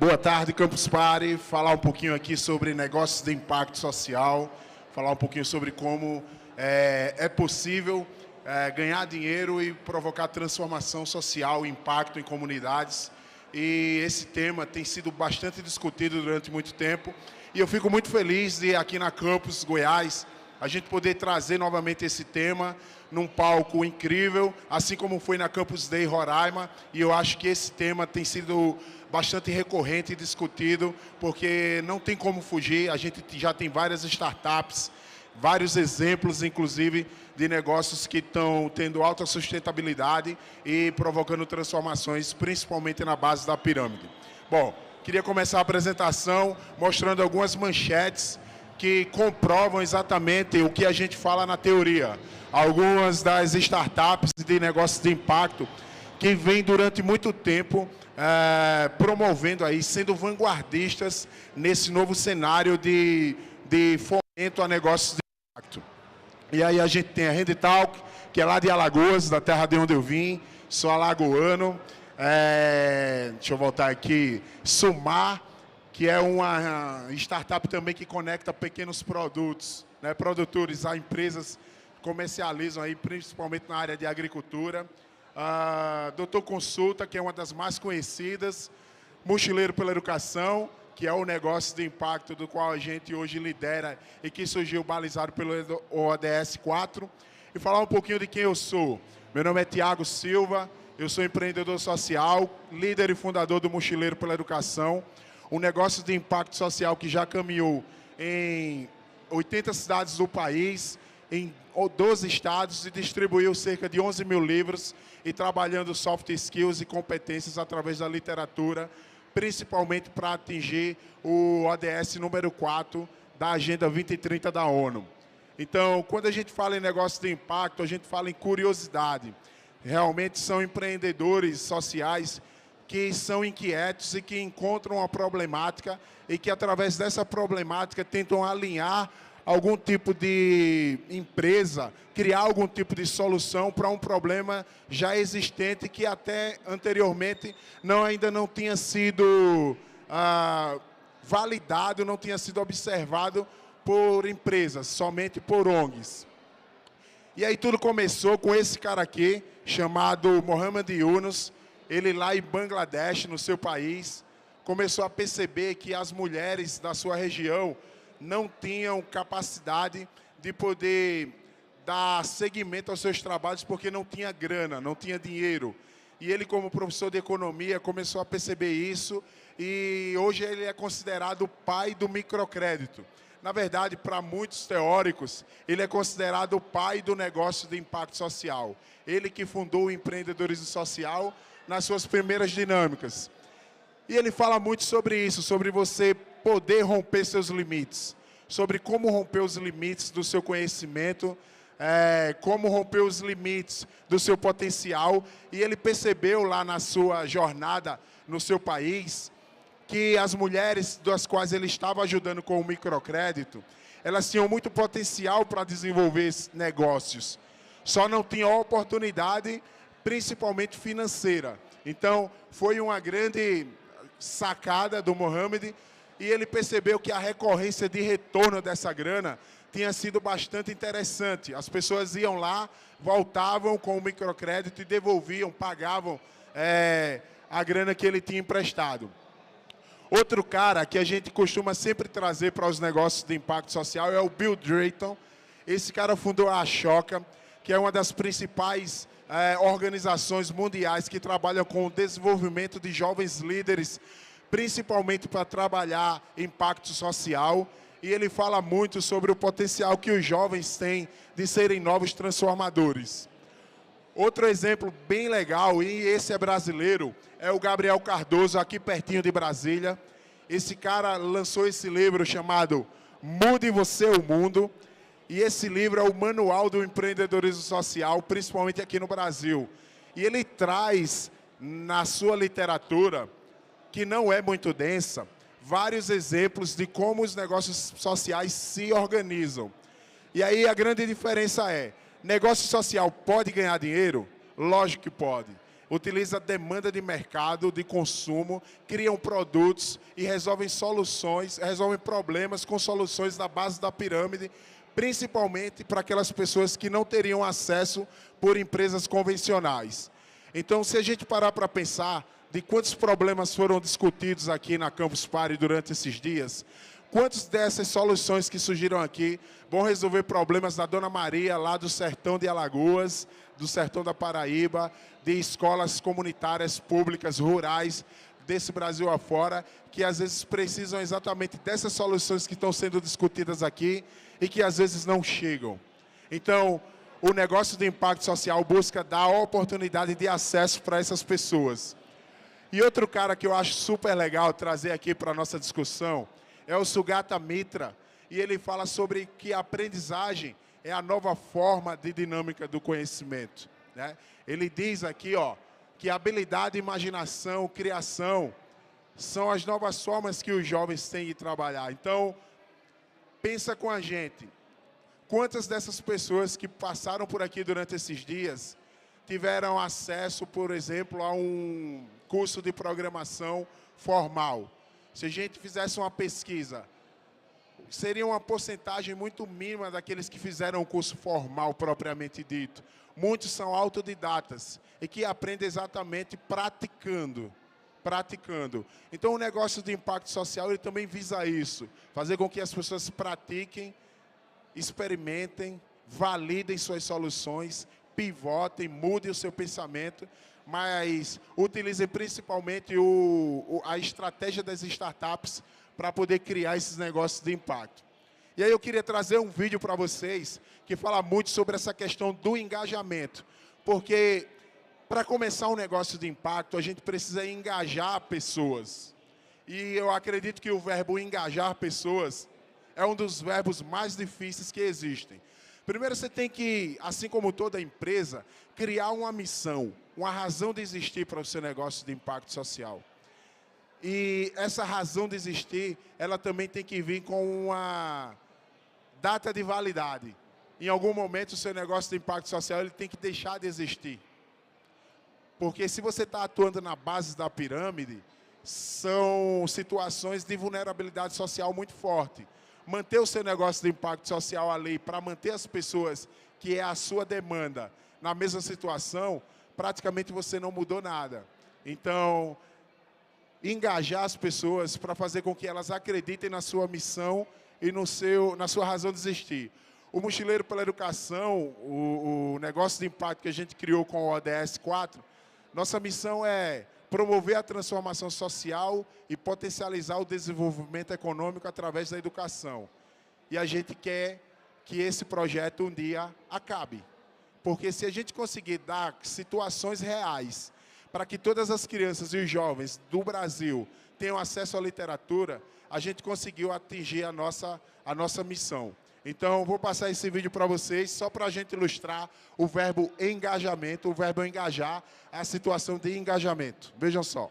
Boa tarde, Campus Party. Falar um pouquinho aqui sobre negócios de impacto social, falar um pouquinho sobre como é possível ganhar dinheiro e provocar transformação social, impacto em comunidades. E esse tema tem sido bastante discutido durante muito tempo. E eu fico muito feliz de, aqui na Campus Goiás, a gente poder trazer novamente esse tema num palco incrível, assim como foi na Campus Day Roraima. E eu acho que esse tema tem sido bastante recorrente e discutido, porque não tem como fugir. A gente já tem várias startups, vários exemplos, inclusive, de negócios que estão tendo alta sustentabilidade e provocando transformações, principalmente na base da pirâmide. Bom, queria começar a apresentação mostrando algumas manchetes que comprovam exatamente o que a gente fala na teoria. Algumas das startups de negócios de impacto que vêm durante muito tempo promovendo aí, sendo vanguardistas nesse novo cenário de fomento a negócios de impacto. E aí a gente tem a Renditalk, que é lá de Alagoas, da terra de onde eu vim, sou alagoano. Deixa eu voltar aqui. Sumar, que é uma startup também que conecta pequenos produtos, né, produtores a empresas que comercializam aí, principalmente na área de agricultura. Doutor Consulta, que é uma das mais conhecidas. Mochileiro pela Educação, que é o negócio de impacto do qual a gente hoje lidera e que surgiu balizado pelo ODS 4. E falar um pouquinho de quem eu sou. Meu nome é Tiago Silva, eu sou empreendedor social, líder e fundador do Mochileiro pela Educação, um negócio de impacto social que já caminhou em 80 cidades do país, em 12 estados, e distribuiu cerca de 11 mil livros e trabalhando soft skills e competências através da literatura, principalmente para atingir o ODS número 4 da Agenda 2030 da ONU. Então, quando a gente fala em negócio de impacto, a gente fala em curiosidade. Realmente são empreendedores sociais que são inquietos e que encontram uma problemática e que, através dessa problemática, tentam alinhar algum tipo de empresa, criar algum tipo de solução para um problema já existente que até anteriormente ainda não tinha sido validado, não tinha sido observado por empresas, somente por ONGs. E aí tudo começou com esse cara aqui, chamado Mohamed Yunus. Ele lá em Bangladesh, no seu país, começou a perceber que as mulheres da sua região não tinham capacidade de poder dar seguimento aos seus trabalhos porque não tinha grana, não tinha dinheiro. E ele, como professor de economia, começou a perceber isso e hoje ele é considerado o pai do microcrédito. Na verdade, para muitos teóricos, ele é considerado o pai do negócio de impacto social. Ele que fundou o empreendedorismo social nas suas primeiras dinâmicas. E ele fala muito sobre isso, sobre você poder romper seus limites, sobre como romper os limites do seu conhecimento, como romper os limites do seu potencial. E ele percebeu lá na sua jornada no seu país que as mulheres das quais ele estava ajudando com o microcrédito, elas tinham muito potencial para desenvolver negócios, só não tinham oportunidade, principalmente financeira. Então, foi uma grande sacada do Mohamed e ele percebeu que a recorrência de retorno dessa grana tinha sido bastante interessante. As pessoas iam lá, voltavam com o microcrédito e devolviam, pagavam a grana que ele tinha emprestado. Outro cara que a gente costuma sempre trazer para os negócios de impacto social é o Bill Drayton. Esse cara fundou a Ashoka, que é uma das principais organizações mundiais que trabalham com o desenvolvimento de jovens líderes, principalmente para trabalhar impacto social. E ele fala muito sobre o potencial que os jovens têm de serem novos transformadores. Outro exemplo bem legal, e esse é brasileiro, é o Gabriel Cardoso, aqui pertinho de Brasília. Esse cara lançou esse livro chamado Mude Você o Mundo. E esse livro é o manual do empreendedorismo social, principalmente aqui no Brasil. E ele traz, na sua literatura, que não é muito densa, vários exemplos de como os negócios sociais se organizam. E aí a grande diferença é, negócio social pode ganhar dinheiro? Lógico que pode. utiliza a demanda de mercado, de consumo, criam produtos e resolvem soluções, resolvem problemas com soluções na base da pirâmide, principalmente para aquelas pessoas que não teriam acesso por empresas convencionais. Então, se a gente parar para pensar de quantos problemas foram discutidos aqui na Campus Party durante esses dias, quantas dessas soluções que surgiram aqui vão resolver problemas da Dona Maria, lá do sertão de Alagoas, do sertão da Paraíba, de escolas comunitárias públicas, rurais, desse Brasil afora, que às vezes precisam exatamente dessas soluções que estão sendo discutidas aqui e que às vezes não chegam. Então, o negócio de impacto social busca dar oportunidade de acesso para essas pessoas. E outro cara que eu acho super legal trazer aqui para a nossa discussão é o Sugata Mitra, e ele fala sobre que a aprendizagem é a nova forma de dinâmica do conhecimento, né? Ele diz aqui, ó, que habilidade, imaginação, criação são as novas formas que os jovens têm de trabalhar. Então, pensa com a gente, quantas dessas pessoas que passaram por aqui durante esses dias tiveram acesso, por exemplo, a um curso de programação formal? Se a gente fizesse uma pesquisa, seria uma porcentagem muito mínima daqueles que fizeram o curso formal propriamente dito. Muitos são autodidatas e que aprendem exatamente praticando. Então, o negócio de impacto social ele também visa isso, fazer com que as pessoas pratiquem, experimentem, validem suas soluções, pivotem, mudem o seu pensamento, mas utilizem principalmente a estratégia das startups para poder criar esses negócios de impacto. E aí eu queria trazer um vídeo para vocês que fala muito sobre essa questão do engajamento, porque para começar um negócio de impacto, a gente precisa engajar pessoas. E eu acredito que o verbo engajar pessoas é um dos verbos mais difíceis que existem. Primeiro, você tem que, assim como toda empresa, criar uma missão, uma razão de existir para o seu negócio de impacto social. E essa razão de existir, ela também tem que vir com uma data de validade. Em algum momento, o seu negócio de impacto social ele tem que deixar de existir. Porque se você está atuando na base da pirâmide, são situações de vulnerabilidade social muito forte. Manter o seu negócio de impacto social ali para manter as pessoas, que é a sua demanda, na mesma situação, praticamente você não mudou nada. Então, engajar as pessoas para fazer com que elas acreditem na sua missão e na sua razão de existir. O Mochileiro pela Educação, o negócio de impacto que a gente criou com o ODS 4, nossa missão é promover a transformação social e potencializar o desenvolvimento econômico através da educação. E a gente quer que esse projeto um dia acabe. Porque se a gente conseguir dar situações reais para que todas as crianças e os jovens do Brasil tenham acesso à literatura, a gente conseguiu atingir a nossa missão. Então, vou passar esse vídeo para vocês, só para a gente ilustrar o verbo engajamento, o verbo engajar, a situação de engajamento. Vejam só.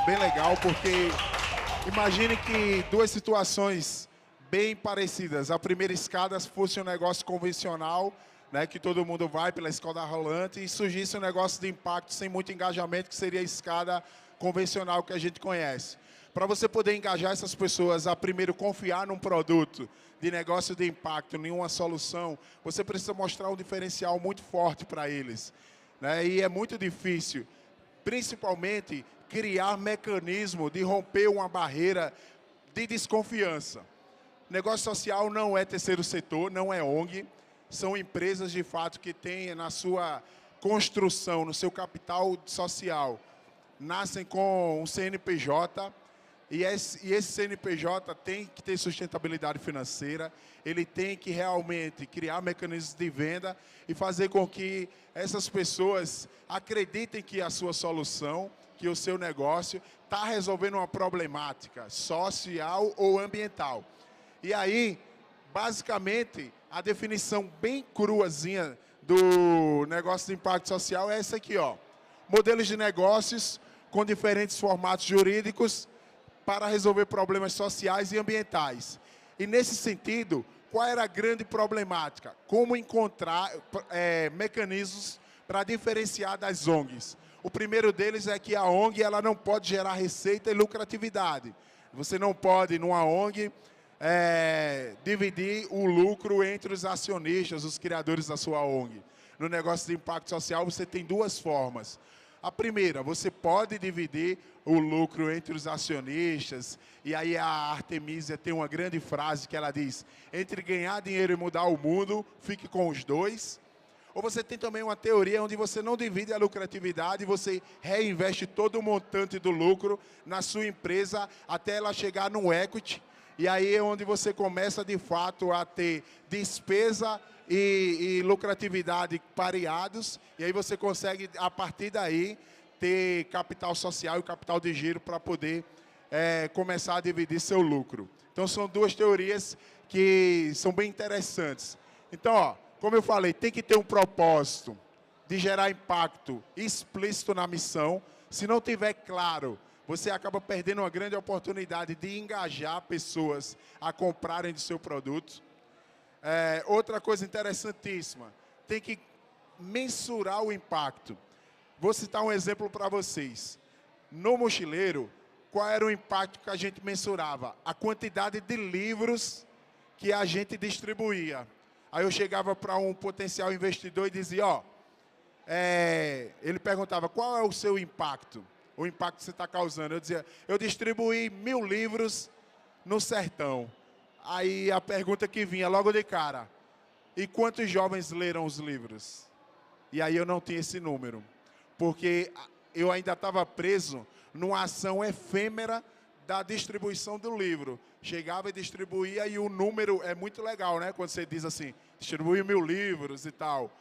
bem legal, porque imagine que duas situações bem parecidas. A primeira escada fosse um negócio convencional, né, que todo mundo vai pela escada rolante, e surgisse um negócio de impacto sem muito engajamento, que seria a escada convencional que a gente conhece. Para você poder engajar essas pessoas a primeiro confiar num produto de negócio de impacto, em uma solução, você precisa mostrar um diferencial muito forte para eles, né? E é muito difícil, principalmente, criar mecanismo de romper uma barreira de desconfiança. Negócio social não é terceiro setor, não é ONG, são empresas de fato que têm na sua construção, no seu capital social, nascem com um CNPJ, e esse CNPJ tem que ter sustentabilidade financeira, ele tem que realmente criar mecanismos de venda e fazer com que essas pessoas acreditem que a sua solução, que o seu negócio está resolvendo uma problemática social ou ambiental. E aí, basicamente, a definição bem cruazinha do negócio de impacto social é essa aqui, ó. Modelos de negócios com diferentes formatos jurídicos para resolver problemas sociais e ambientais. E nesse sentido, qual era a grande problemática? Como encontrar mecanismos para diferenciar das ONGs. O primeiro deles é que a ONG ela não pode gerar receita e lucratividade. Você não pode, numa ONG, dividir o lucro entre os acionistas, os criadores da sua ONG. No negócio de impacto social, você tem duas formas. A primeira, você pode dividir o lucro entre os acionistas, e aí a Artemisia tem uma grande frase que ela diz: entre ganhar dinheiro e mudar o mundo, fique com os dois. Ou você tem também uma teoria onde você não divide a lucratividade, você reinveste todo o montante do lucro na sua empresa até ela chegar no equity, e aí é onde você começa de fato a ter despesa e lucratividade pareados, e aí você consegue, a partir daí, ter capital social e capital de giro para poder começar a dividir seu lucro. Então, são duas teorias que são bem interessantes. Então, ó, como eu falei, tem que ter um propósito de gerar impacto explícito na missão. Se não tiver claro, você acaba perdendo uma grande oportunidade de engajar pessoas a comprarem do seu produto. Outra coisa interessantíssima, tem que mensurar o impacto. Vou citar um exemplo para vocês. No Mochileiro, qual era o impacto que a gente mensurava? A quantidade de livros que a gente distribuía. Aí eu chegava para um potencial investidor e dizia, ó, ele perguntava, qual é o seu impacto? O impacto que você está causando. Eu dizia, eu distribuí 1000 livros no sertão. Aí a pergunta que vinha logo de cara, e quantos jovens leram os livros? E aí eu não tinha esse número, porque eu ainda estava preso numa ação efêmera da distribuição do livro. Chegava e distribuía, e o número é muito legal, né? Quando você diz assim, distribuiu 1000 livros e tal.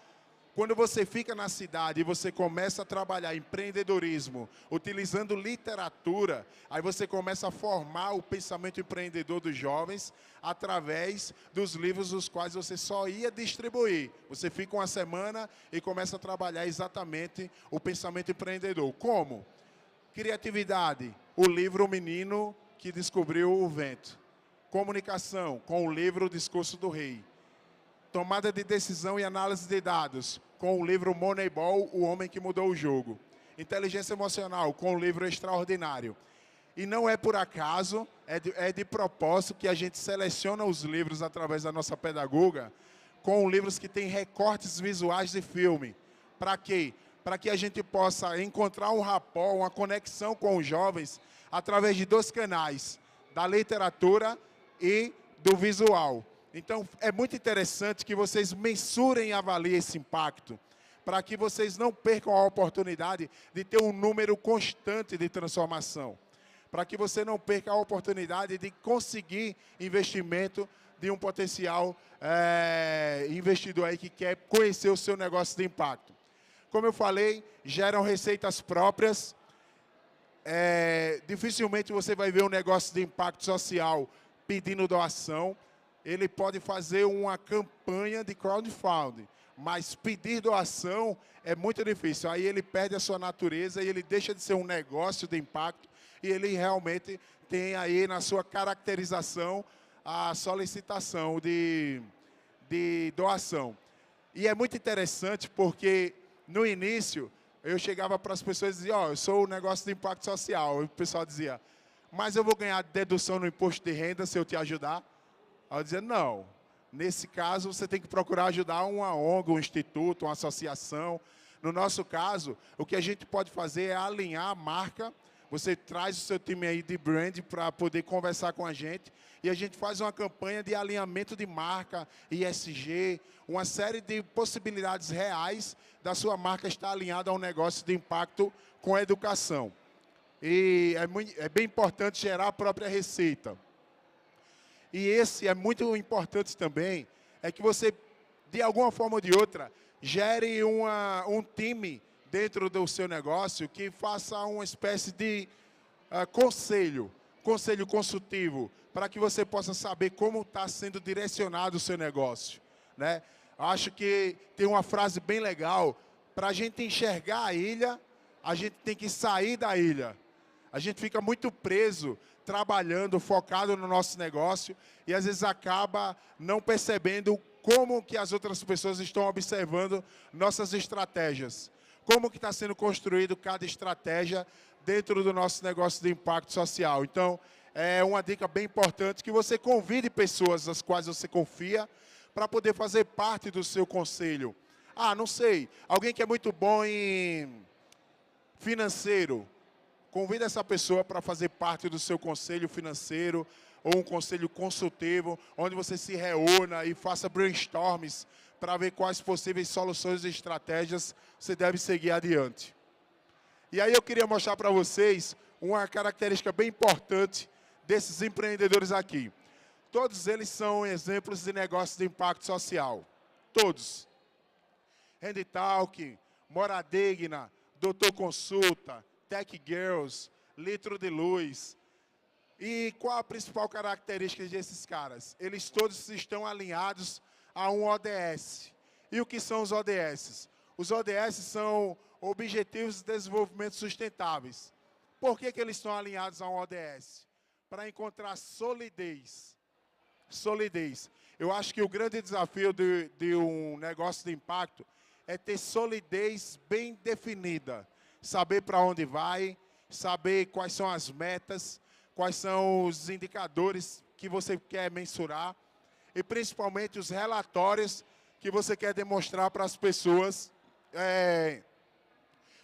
Quando você fica na cidade e você começa a trabalhar empreendedorismo, utilizando literatura, aí você começa a formar o pensamento empreendedor dos jovens através dos livros os quais você só ia distribuir. Você fica uma semana e começa a trabalhar exatamente o pensamento empreendedor. Como? Criatividade, o livro O Menino que Descobriu o Vento. Comunicação, com o livro O Discurso do Rei. Tomada de decisão e análise de dados, com o livro Moneyball, O Homem que Mudou o Jogo. Inteligência emocional, com o livro Extraordinário. E não é por acaso, é de propósito que a gente seleciona os livros através da nossa pedagoga, com livros que têm recortes visuais de filme. Para quê? Para que a gente possa encontrar um rapport, uma conexão com os jovens, através de 2 canais, da literatura e do visual. Então, é muito interessante que vocês mensurem e avaliem esse impacto, para que vocês não percam a oportunidade de ter um número constante de transformação, para que você não perca a oportunidade de conseguir investimento de um potencial investidor aí que quer conhecer o seu negócio de impacto. Como eu falei, geram receitas próprias. Dificilmente você vai ver um negócio de impacto social pedindo doação. Ele pode fazer uma campanha de crowdfunding, mas pedir doação é muito difícil. Aí ele perde a sua natureza e ele deixa de ser um negócio de impacto e ele realmente tem aí na sua caracterização a solicitação de doação. E é muito interessante porque no início eu chegava para as pessoas e dizia, eu sou o negócio de impacto social. E o pessoal dizia, mas eu vou ganhar dedução no imposto de renda se eu te ajudar? Aí eu dizia, não. Nesse caso, você tem que procurar ajudar uma ONG, um instituto, uma associação. No nosso caso, o que a gente pode fazer é alinhar a marca. Você traz o seu time aí de brand para poder conversar com a gente. E a gente faz uma campanha de alinhamento de marca, ISG, uma série de possibilidades reais da sua marca estar alinhada a um negócio de impacto com a educação. E é bem importante gerar a própria receita. E esse é muito importante também, é que você, de alguma forma ou de outra, gere um time dentro do seu negócio que faça uma espécie de conselho consultivo, para que você possa saber como está sendo direcionado o seu negócio, né? Acho que tem uma frase bem legal, para a gente enxergar a ilha, a gente tem que sair da ilha. A gente fica muito preso, trabalhando, focado no nosso negócio e às vezes acaba não percebendo como que as outras pessoas estão observando nossas estratégias. Como que está sendo construído cada estratégia dentro do nosso negócio de impacto social. Então, é uma dica bem importante que você convide pessoas às quais você confia para poder fazer parte do seu conselho. Ah, não sei, alguém que é muito bom em financeiro, convida essa pessoa para fazer parte do seu conselho financeiro ou um conselho consultivo, onde você se reúna e faça brainstorms para ver quais possíveis soluções e estratégias você deve seguir adiante. E aí eu queria mostrar para vocês uma característica bem importante desses empreendedores aqui. Todos eles são exemplos de negócios de impacto social. Todos. Handytalk, Moradigna, Doutor Consulta, Tech Girls, Litro de Luz. E qual a principal característica desses caras? Eles todos estão alinhados a um ODS. E o que são os ODS? Os ODS são Objetivos de Desenvolvimento Sustentáveis. Por que eles estão alinhados a um ODS? Para encontrar solidez. Solidez. Eu acho que o grande desafio de um negócio de impacto é ter solidez bem definida. Saber para onde vai, saber quais são as metas, quais são os indicadores que você quer mensurar e principalmente os relatórios que você quer demonstrar para as pessoas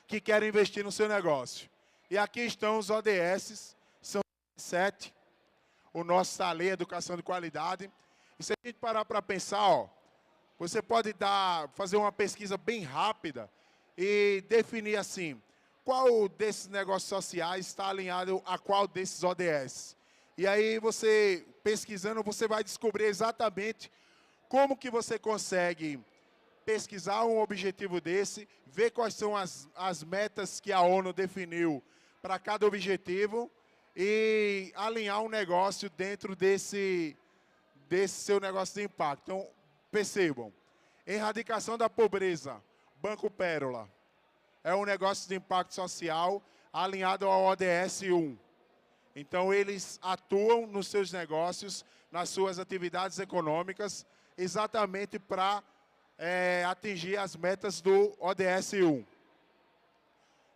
que querem investir no seu negócio. E aqui estão os ODS, são 7. O nosso está ali, Educação de Qualidade. E se a gente parar para pensar, você pode fazer uma pesquisa bem rápida e definir assim, qual desses negócios sociais está alinhado a qual desses ODS. E aí você, pesquisando, você vai descobrir exatamente como que você consegue pesquisar um objetivo desse, ver quais são as metas que a ONU definiu para cada objetivo e alinhar um negócio dentro desse seu negócio de impacto. Então, percebam, erradicação da pobreza, Banco Pérola, é um negócio de impacto social alinhado ao ODS 1. Então, eles atuam nos seus negócios, nas suas atividades econômicas, exatamente para atingir as metas do ODS 1.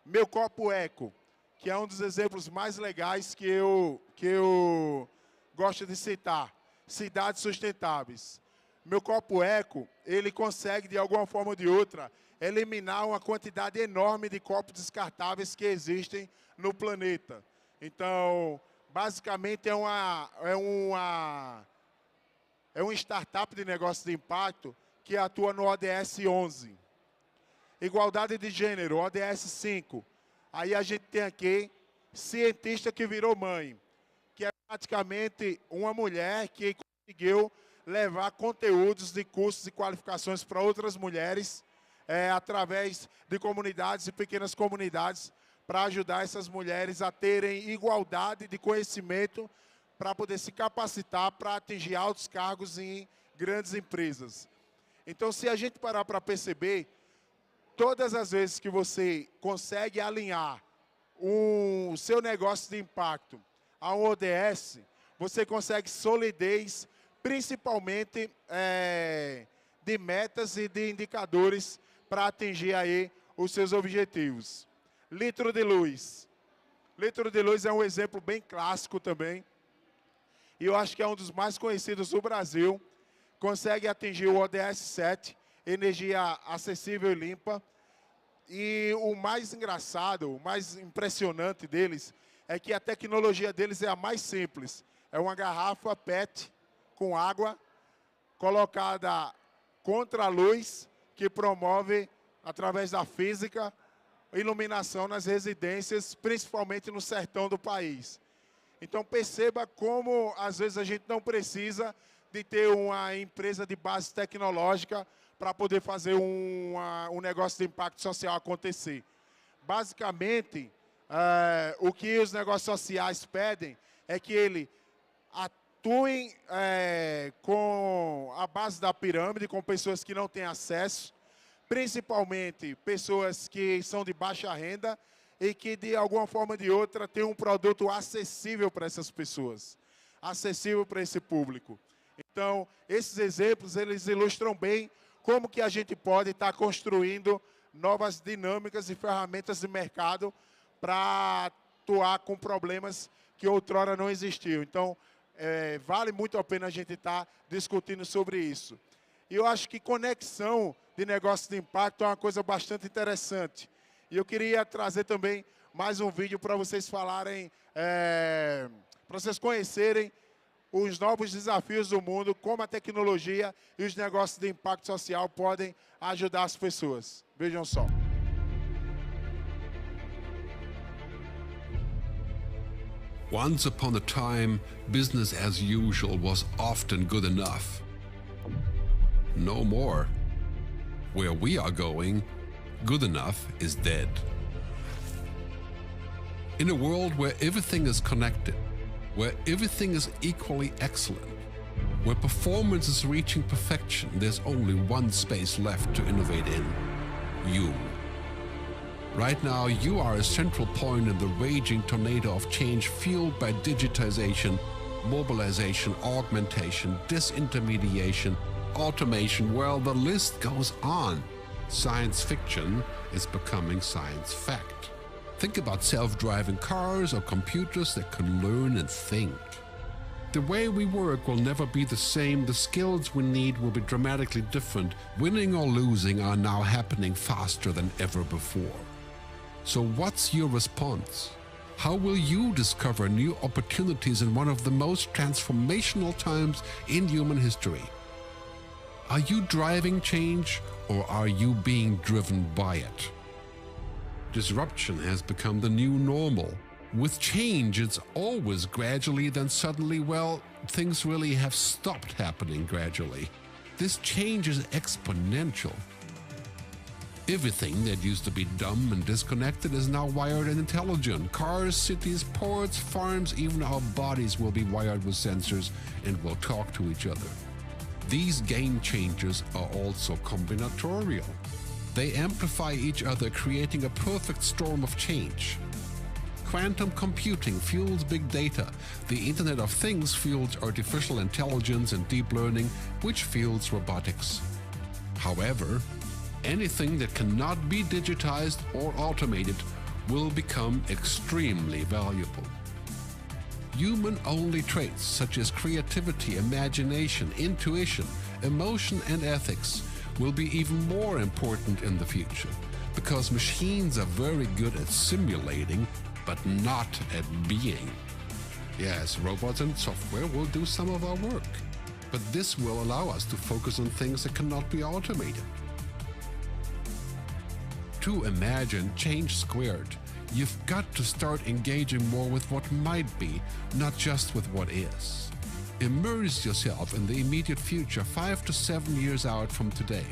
Meu Copo Eco, que é um dos exemplos mais legais que eu gosto de citar. Cidades sustentáveis. Meu Copo Eco, ele consegue, de alguma forma ou de outra, eliminar uma quantidade enorme de copos descartáveis que existem no planeta. Então, basicamente, é uma startup de negócio de impacto que atua no ODS 11. Igualdade de gênero, ODS 5. Aí a gente tem aqui cientista que virou mãe, que é praticamente uma mulher que conseguiu levar conteúdos de cursos e qualificações para outras mulheres através de comunidades e pequenas comunidades para ajudar essas mulheres a terem igualdade de conhecimento para poder se capacitar para atingir altos cargos em grandes empresas. Então, se a gente parar para perceber, todas as vezes que você consegue alinhar o seu negócio de impacto a um ODS, você consegue solidez, principalmente de metas e de indicadores para atingir aí os seus objetivos. Litro de luz. Litro de luz é um exemplo bem clássico também. E eu acho que é um dos mais conhecidos do Brasil. Consegue atingir o ODS 7, energia acessível e limpa. E o mais engraçado, o mais impressionante deles, é que a tecnologia deles é a mais simples. É uma garrafa PET com água colocada contra a luz, que promove, através da física, iluminação nas residências, principalmente no sertão do país. Então perceba como, às vezes, a gente não precisa de ter uma empresa de base tecnológica para poder fazer um negócio de impacto social acontecer. Basicamente, o que os negócios sociais pedem é que ele atuem com a base da pirâmide, com pessoas que não têm acesso, principalmente pessoas que são de baixa renda e que, de alguma forma ou de outra, têm um produto acessível para essas pessoas, acessível para esse público. Então, esses exemplos, eles ilustram bem como que a gente pode estar construindo novas dinâmicas e ferramentas de mercado para atuar com problemas que outrora não existiam. Então, vale muito a pena a gente estar discutindo sobre isso. E eu acho que conexão de negócios de impacto é uma coisa bastante interessante. E eu queria trazer também mais um vídeo para vocês falarem, para vocês conhecerem os novos desafios do mundo, como a tecnologia e os negócios de impacto social podem ajudar as pessoas. Vejam só. Once upon a time, business as usual was often good enough. No more. Where we are going, good enough is dead. In a world where everything is connected, where everything is equally excellent, where performance is reaching perfection, there's only one space left to innovate in: you. Right now, you are a central point in the raging tornado of change fueled by digitization, mobilization, augmentation, disintermediation, automation. Well, the list goes on. Science fiction is becoming science fact. Think about self-driving cars or computers that can learn and think. The way we work will never be the same. The skills we need will be dramatically different. Winning or losing are now happening faster than ever before. So what's your response? How will you discover new opportunities in one of the most transformational times in human history? Are you driving change, or are you being driven by it? Disruption has become the new normal. With change, it's always gradually, then suddenly, well, things really have stopped happening gradually. This change is exponential. Everything that used to be dumb and disconnected is now wired and intelligent. Cars, cities, ports, farms, even our bodies will be wired with sensors and will talk to each other. These game changers are also combinatorial. They amplify each other, creating a perfect storm of change. Quantum computing fuels big data. The Internet of Things fuels artificial intelligence and deep learning, which fuels robotics. However, anything that cannot be digitized or automated will become extremely valuable. Human-only traits such as creativity, imagination, intuition, emotion, and ethics will be even more important in the future, because machines are very good at simulating, but not at being. Yes, robots and software will do some of our work, but this will allow us to focus on things that cannot be automated. To imagine change squared, you've got to start engaging more with what might be, not just with what is. Immerse yourself in the immediate future, 5 to 7 years out from today.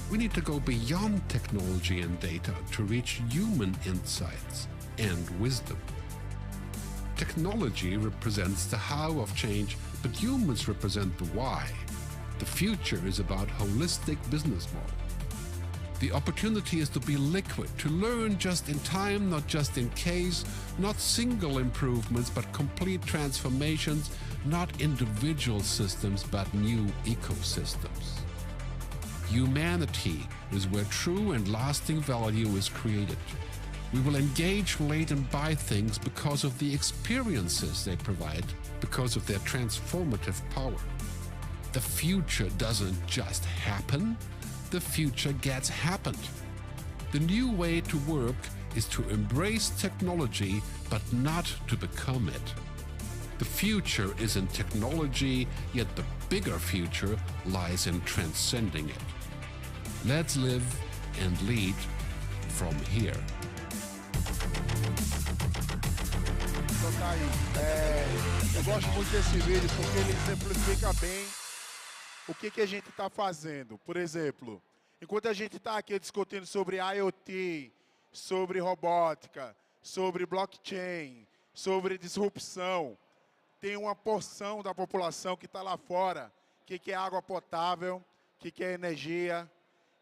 We need to go beyond technology and data to reach human insights and wisdom. Technology represents the how of change, but humans represent the why. The future is about holistic business model. The opportunity is to be liquid, to learn just in time, not just in case, not single improvements, but complete transformations, not individual systems, but new ecosystems. Humanity is where true and lasting value is created. We will engage, relate, and buy things because of the experiences they provide, because of their transformative power. The future doesn't just happen, the future gets happened. The new way to work is to embrace technology, but not to become it. The future is in technology, yet the bigger future lies in transcending it. Let's live and lead from here. Então tá aí. Eu gosto muito desse vídeo porque ele exemplifica bem o que a gente está fazendo. Por exemplo, enquanto a gente está aqui discutindo sobre IoT, sobre robótica, sobre blockchain, sobre disrupção, tem uma porção da população que está lá fora, que quer água potável, que quer energia,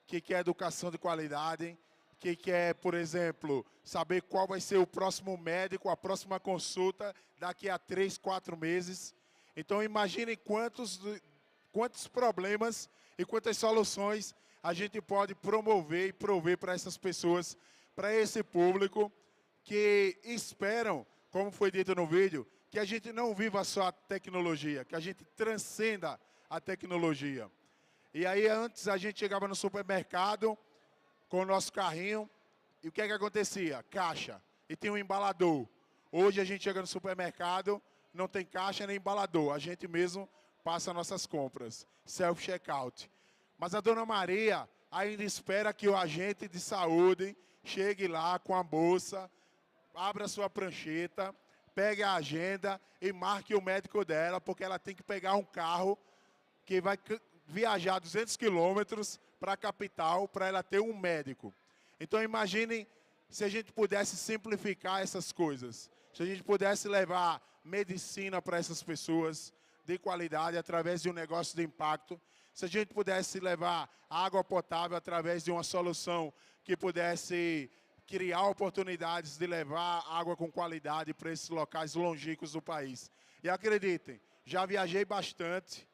que quer educação de qualidade, que quer, por exemplo, saber qual vai ser o próximo médico, a próxima consulta daqui a 3, 4 meses. Então, imaginem quantos problemas e quantas soluções a gente pode promover e prover para essas pessoas, para esse público que esperam, como foi dito no vídeo, que a gente não viva só a tecnologia, que a gente transcenda a tecnologia. E aí, antes, a gente chegava no supermercado com o nosso carrinho, e o que é que acontecia? Caixa. E tem um embalador. Hoje a gente chega no supermercado, não tem caixa nem embalador. A gente mesmo passa nossas compras. Self-checkout. Mas a dona Maria ainda espera que o agente de saúde chegue lá com a bolsa, abra sua prancheta, pegue a agenda e marque o médico dela, porque ela tem que pegar um carro que vai viajar 200 quilômetros para a capital, para ela ter um médico. Então, imaginem se a gente pudesse simplificar essas coisas. Se a gente pudesse levar medicina para essas pessoas de qualidade através de um negócio de impacto. Se a gente pudesse levar água potável através de uma solução que pudesse criar oportunidades de levar água com qualidade para esses locais longínquos do país. E acreditem, já viajei bastante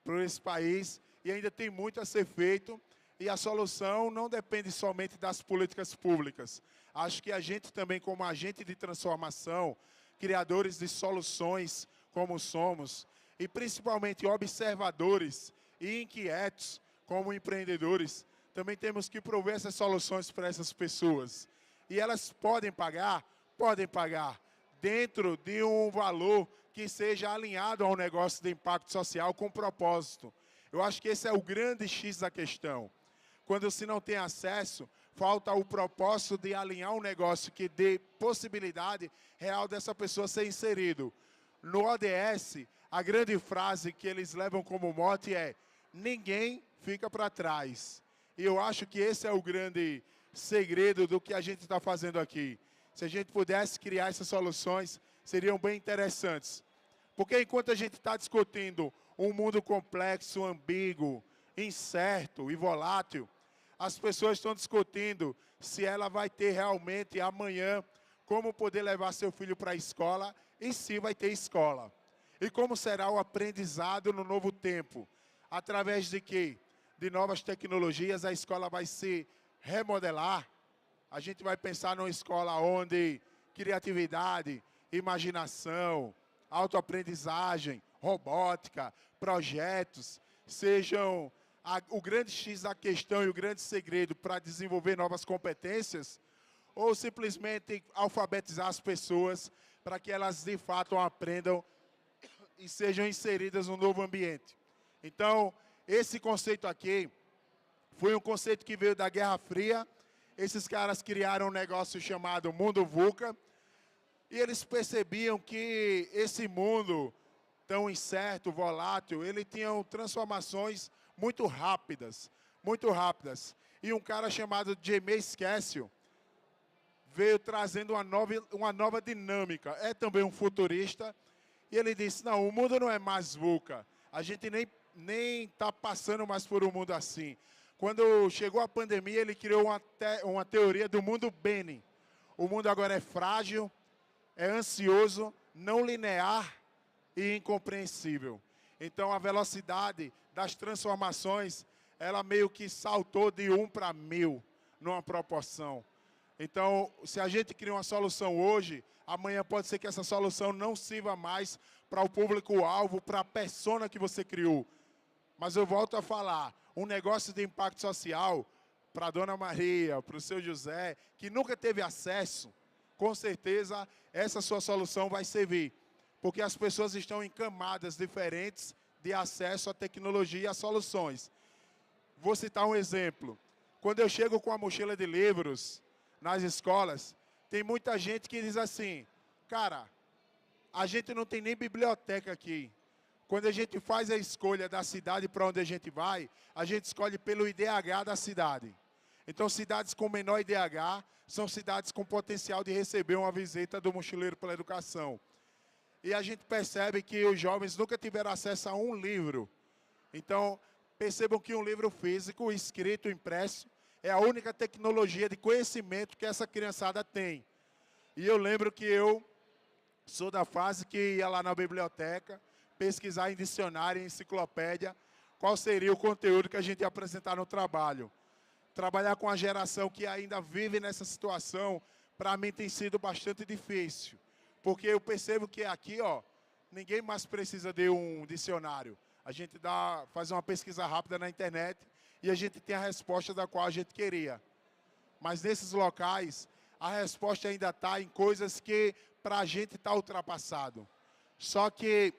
por esse país e ainda tem muito a ser feito, e a solução não depende somente das políticas públicas. Acho que a gente também, como agente de transformação, criadores de soluções como somos, e principalmente observadores e inquietos como empreendedores, também temos que prover essas soluções para essas pessoas. E elas podem pagar dentro de um valor que seja alinhado ao negócio de impacto social com propósito. Eu acho que esse é o grande X da questão. Quando se não tem acesso, falta o propósito de alinhar um negócio que dê possibilidade real dessa pessoa ser inserido. No ODS, a grande frase que eles levam como mote é: ninguém fica para trás. E eu acho que esse é o grande segredo do que a gente está fazendo aqui. Se a gente pudesse criar essas soluções, seriam bem interessantes. Porque enquanto a gente está discutindo um mundo complexo, ambíguo, incerto e volátil, as pessoas estão discutindo se ela vai ter realmente amanhã como poder levar seu filho para a escola e se vai ter escola. E como será o aprendizado no novo tempo? Através de quê? De novas tecnologias, a escola vai se remodelar. A gente vai pensar numa escola onde criatividade, imaginação, autoaprendizagem, robótica, projetos sejam o grande X da questão e o grande segredo para desenvolver novas competências, ou simplesmente alfabetizar as pessoas para que elas de fato aprendam e sejam inseridas no novo ambiente. Então, esse conceito aqui foi um conceito que veio da Guerra Fria. Esses caras criaram um negócio chamado Mundo VUCA, e eles percebiam que esse mundo tão incerto, volátil, ele tinha transformações muito rápidas, muito rápidas. E um cara chamado Jaime Scasio veio trazendo uma nova dinâmica. É também um futurista, e ele disse: não, o mundo não é mais VUCA, a gente nem está passando mais por um mundo assim. Quando chegou a pandemia, ele criou uma teoria do mundo Bene. O mundo agora é frágil, é ansioso, não linear e incompreensível. Então, a velocidade das transformações, ela meio que saltou de 1 para 1000, numa proporção. Então, se a gente cria uma solução hoje, amanhã pode ser que essa solução não sirva mais para o público-alvo, para a persona que você criou. Mas eu volto a falar, um negócio de impacto social, para a Dona Maria, para o seu José, que nunca teve acesso, com certeza essa sua solução vai servir. Porque as pessoas estão em camadas diferentes de acesso à tecnologia e às soluções. Vou citar um exemplo. Quando eu chego com a mochila de livros nas escolas, tem muita gente que diz assim, cara, a gente não tem nem biblioteca aqui. Quando a gente faz a escolha da cidade para onde a gente vai, a gente escolhe pelo IDH da cidade. Então, cidades com menor IDH são cidades com potencial de receber uma visita do Mochileiro pela Educação. E a gente percebe que os jovens nunca tiveram acesso a um livro. Então, percebam que um livro físico, escrito, impresso, é a única tecnologia de conhecimento que essa criançada tem. E eu lembro que eu sou da fase que ia lá na biblioteca, pesquisar em dicionário, em enciclopédia, qual seria o conteúdo que a gente ia apresentar no trabalho. Trabalhar com a geração que ainda vive nessa situação, para mim tem sido bastante difícil. Porque eu percebo que aqui, ó, ninguém mais precisa de um dicionário. A gente faz uma pesquisa rápida na internet e a gente tem a resposta da qual a gente queria. Mas nesses locais, a resposta ainda está em coisas que para a gente está ultrapassado. Só que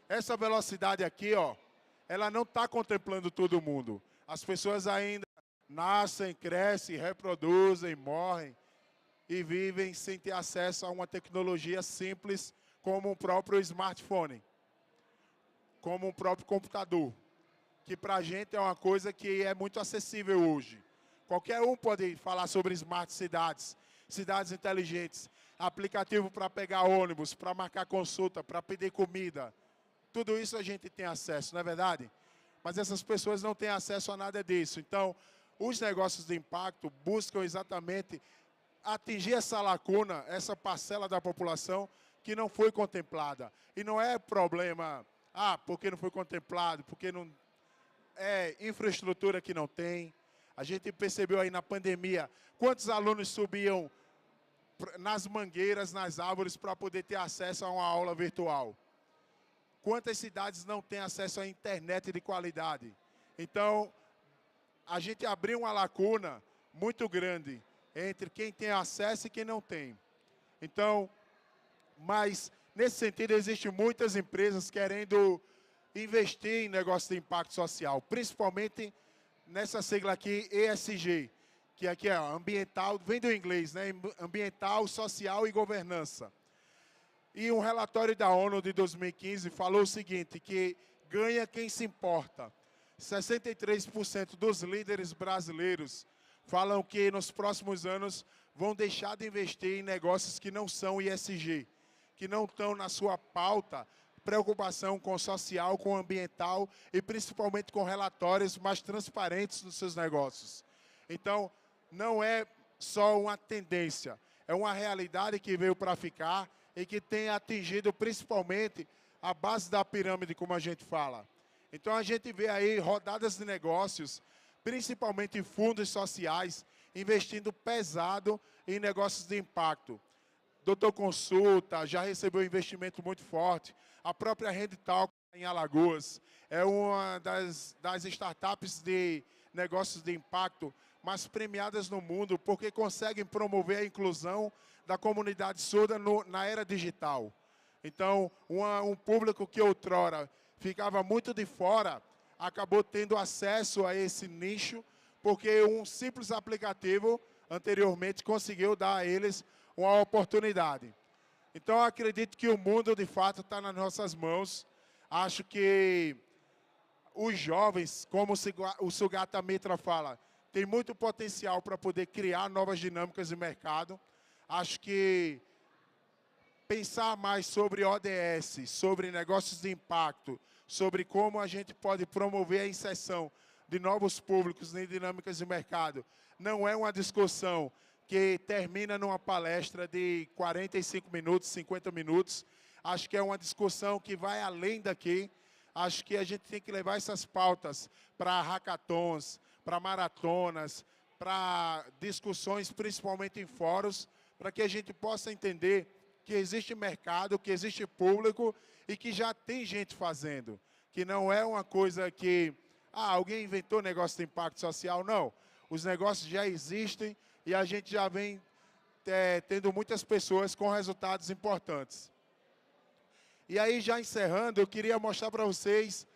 essa velocidade aqui, ó, ela não está contemplando todo mundo. As pessoas ainda nascem, crescem, reproduzem, morrem e vivem sem ter acesso a uma tecnologia simples como o próprio smartphone, como o próprio computador, que para a gente é uma coisa que é muito acessível hoje. Qualquer um pode falar sobre smart cidades, cidades inteligentes, aplicativo para pegar ônibus, para marcar consulta, para pedir comida. Tudo isso a gente tem acesso, não é verdade? Mas essas pessoas não têm acesso a nada disso. Então, os negócios de impacto buscam exatamente atingir essa lacuna, essa parcela da população que não foi contemplada. E não é problema, porque não foi contemplado, porque não é infraestrutura que não tem. A gente percebeu aí na pandemia quantos alunos subiam nas mangueiras, nas árvores, para poder ter acesso a uma aula virtual. Quantas cidades não têm acesso à internet de qualidade? Então, a gente abriu uma lacuna muito grande entre quem tem acesso e quem não tem. Então, mas nesse sentido, existem muitas empresas querendo investir em negócios de impacto social, principalmente nessa sigla aqui, ESG, que aqui é ambiental, vem do inglês, né? Ambiental, social e governança. E um relatório da ONU de 2015 falou o seguinte, que ganha quem se importa. 63% dos líderes brasileiros falam que nos próximos anos vão deixar de investir em negócios que não são ESG, que não estão na sua pauta preocupação com o social, com o ambiental e principalmente com relatórios mais transparentes nos seus negócios. Então, não é só uma tendência, é uma realidade que veio para ficar e que tem atingido principalmente a base da pirâmide, como a gente fala. Então, a gente vê aí rodadas de negócios, principalmente fundos sociais, investindo pesado em negócios de impacto. Doutor Consulta já recebeu um investimento muito forte. A própria Rendital em Alagoas é uma das startups de negócios de impacto mais premiadas no mundo, porque conseguem promover a inclusão da comunidade surda na era digital. Então, um público que outrora ficava muito de fora, acabou tendo acesso a esse nicho, porque um simples aplicativo, anteriormente, conseguiu dar a eles uma oportunidade. Então, eu acredito que o mundo, de fato, está nas nossas mãos. Acho que os jovens, como o Sugata Mitra fala, tem muito potencial para poder criar novas dinâmicas de mercado. Acho que pensar mais sobre ODS, sobre negócios de impacto, sobre como a gente pode promover a inserção de novos públicos nem dinâmicas de mercado não é uma discussão que termina numa palestra de 45 minutos, 50 minutos. Acho que é uma discussão que vai além daqui. Acho que a gente tem que levar essas pautas para hackathons, para maratonas, para discussões, principalmente em fóruns, para que a gente possa entender que existe mercado, que existe público e que já tem gente fazendo. Que não é uma coisa que alguém inventou negócio de impacto social, não. Os negócios já existem e a gente já vem tendo muitas pessoas com resultados importantes. E aí, já encerrando, eu queria mostrar para vocês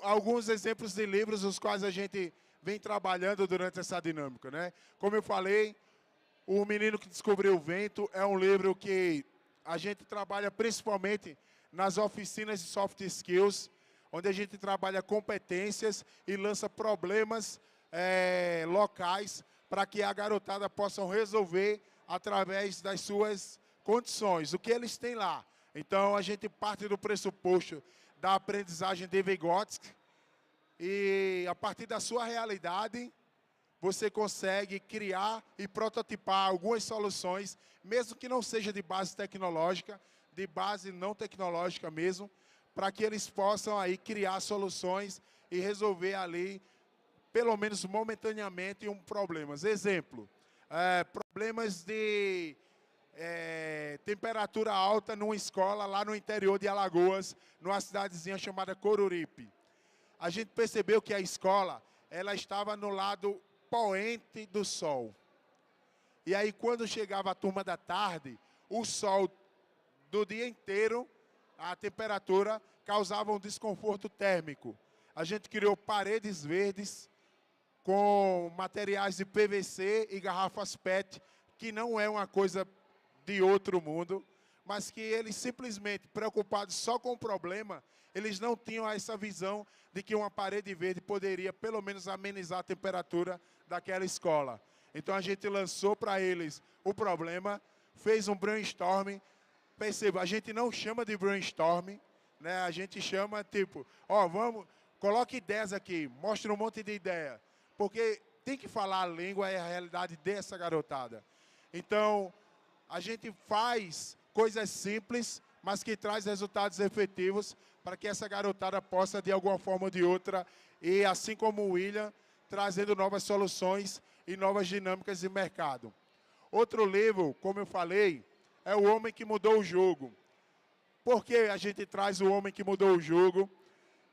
alguns exemplos de livros os quais a gente vem trabalhando durante essa dinâmica, né? Como eu falei, O Menino que Descobriu o Vento é um livro que a gente trabalha principalmente nas oficinas de soft skills, onde a gente trabalha competências e lança problemas locais para que a garotada possa resolver através das suas condições, o que eles têm lá. Então, a gente parte do pressuposto da aprendizagem de Vygotsky e, a partir da sua realidade, você consegue criar e prototipar algumas soluções, mesmo que não seja de base tecnológica, de base não tecnológica mesmo, para que eles possam aí criar soluções e resolver ali, pelo menos momentaneamente, problemas. Exemplo, problemas de temperatura alta numa escola lá no interior de Alagoas, numa cidadezinha chamada Coruripe. A gente percebeu que a escola ela estava no lado poente do sol. E aí, quando chegava a turma da tarde, o sol do dia inteiro, a temperatura causava um desconforto térmico. A gente criou paredes verdes com materiais de PVC e garrafas PET, que não é uma coisa de outro mundo, mas que eles simplesmente, preocupados só com o problema, eles não tinham essa visão de que uma parede verde poderia, pelo menos, amenizar a temperatura daquela escola. Então, a gente lançou para eles o problema, fez um brainstorming. Perceba, a gente não chama de brainstorming, né? A gente chama, tipo, coloque ideias aqui, mostre um monte de ideia, porque tem que falar a língua e a realidade dessa garotada. Então, a gente faz coisas simples, mas que traz resultados efetivos para que essa garotada possa, de alguma forma ou de outra, e assim como o William, trazendo novas soluções e novas dinâmicas de mercado. Outro livro, como eu falei, é O Homem que Mudou o Jogo. Por que a gente traz O Homem que Mudou o Jogo?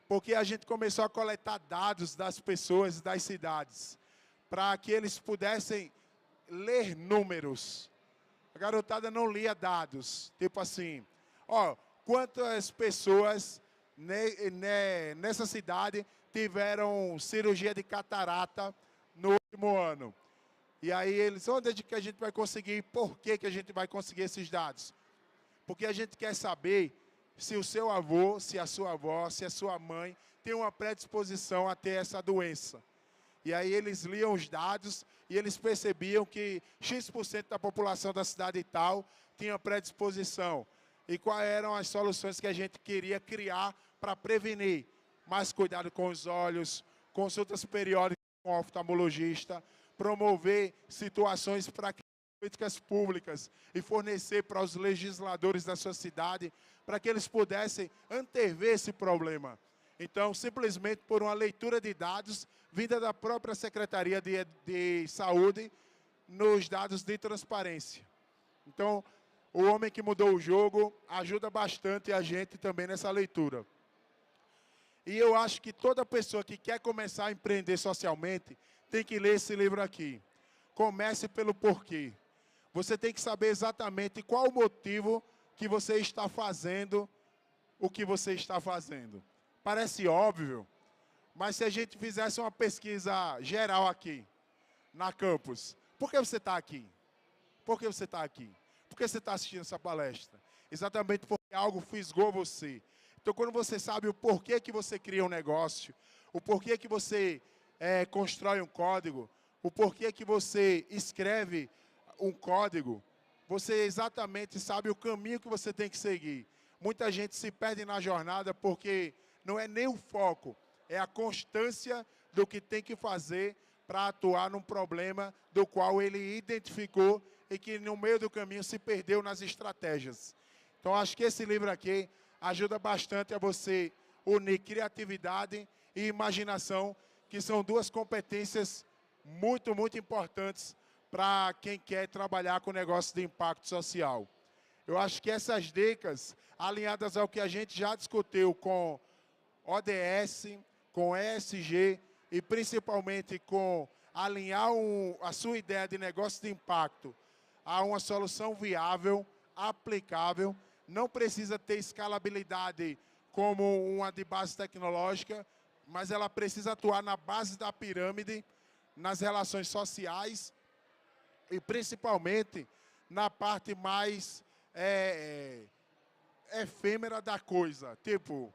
Porque a gente começou a coletar dados das pessoas das cidades, para que eles pudessem ler números. A garotada não lia dados, tipo assim, quantas pessoas nessa cidade tiveram cirurgia de catarata no último ano. E aí eles, onde é que a gente vai conseguir, por que a gente vai conseguir esses dados? Porque a gente quer saber se o seu avô, se a sua avó, se a sua mãe tem uma predisposição a ter essa doença. E aí eles liam os dados e eles percebiam que X% da população da cidade e tal tinha predisposição. E quais eram as soluções que a gente queria criar para prevenir? Mais cuidado com os olhos, consultas periódicas com o oftalmologista, promover situações para políticas públicas e fornecer para os legisladores da sua cidade para que eles pudessem antever esse problema. Então, simplesmente por uma leitura de dados vinda da própria Secretaria de Saúde nos dados de transparência. Então, O Homem que Mudou o Jogo ajuda bastante a gente também nessa leitura. E eu acho que toda pessoa que quer começar a empreender socialmente tem que ler esse livro aqui. Comece pelo porquê. Você tem que saber exatamente qual o motivo que você está fazendo o que você está fazendo. Parece óbvio, mas se a gente fizesse uma pesquisa geral aqui, na campus, por que você está aqui? Por que você está aqui? Por que você está assistindo essa palestra? Exatamente porque algo fisgou você. Então, quando você sabe o porquê que você cria um negócio, o porquê que você constrói um código, o porquê que você escreve um código, você exatamente sabe o caminho que você tem que seguir. Muita gente se perde na jornada porque não é nem o foco, é a constância do que tem que fazer para atuar num problema do qual ele identificou e que no meio do caminho se perdeu nas estratégias. Então, acho que esse livro aqui ajuda bastante a você unir criatividade e imaginação, que são duas competências muito, muito importantes para quem quer trabalhar com negócios de impacto social. Eu acho que essas dicas, alinhadas ao que a gente já discutiu com ODS, com ESG e principalmente com alinhar a sua ideia de negócio de impacto a uma solução viável, aplicável, não precisa ter escalabilidade como uma de base tecnológica, mas ela precisa atuar na base da pirâmide, nas relações sociais e principalmente na parte mais efêmera da coisa, tipo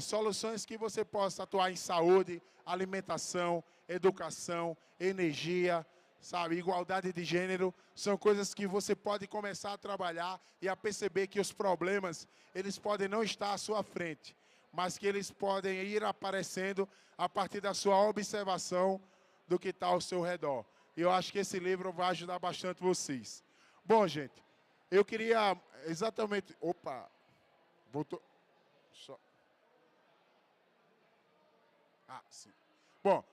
soluções que você possa atuar em saúde, alimentação, educação, energia, sabe, igualdade de gênero, são coisas que você pode começar a trabalhar e a perceber que os problemas, eles podem não estar à sua frente, mas que eles podem ir aparecendo a partir da sua observação do que está ao seu redor. E eu acho que esse livro vai ajudar bastante vocês. Bom, gente, eu queria exatamente... Opa! Voltou... Só... Ah, sim. Bom,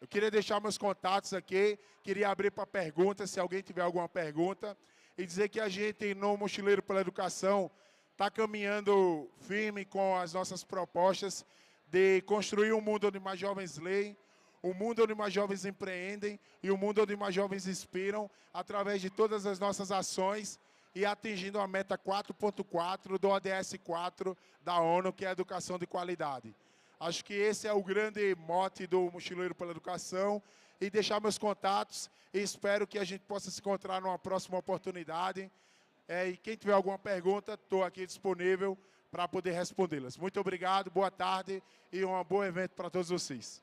eu queria deixar meus contatos aqui, queria abrir para perguntas, se alguém tiver alguma pergunta, e dizer que a gente, no Mochileiro pela Educação, está caminhando firme com as nossas propostas de construir um mundo onde mais jovens leem, um mundo onde mais jovens empreendem e um mundo onde mais jovens inspiram, através de todas as nossas ações e atingindo a meta 4.4 do ODS 4 da ONU, que é a educação de qualidade. Acho que esse é o grande mote do Mochileiro pela Educação, e deixar meus contatos, e espero que a gente possa se encontrar numa próxima oportunidade. E quem tiver alguma pergunta, estou aqui disponível para poder respondê-las. Muito obrigado, boa tarde e um bom evento para todos vocês.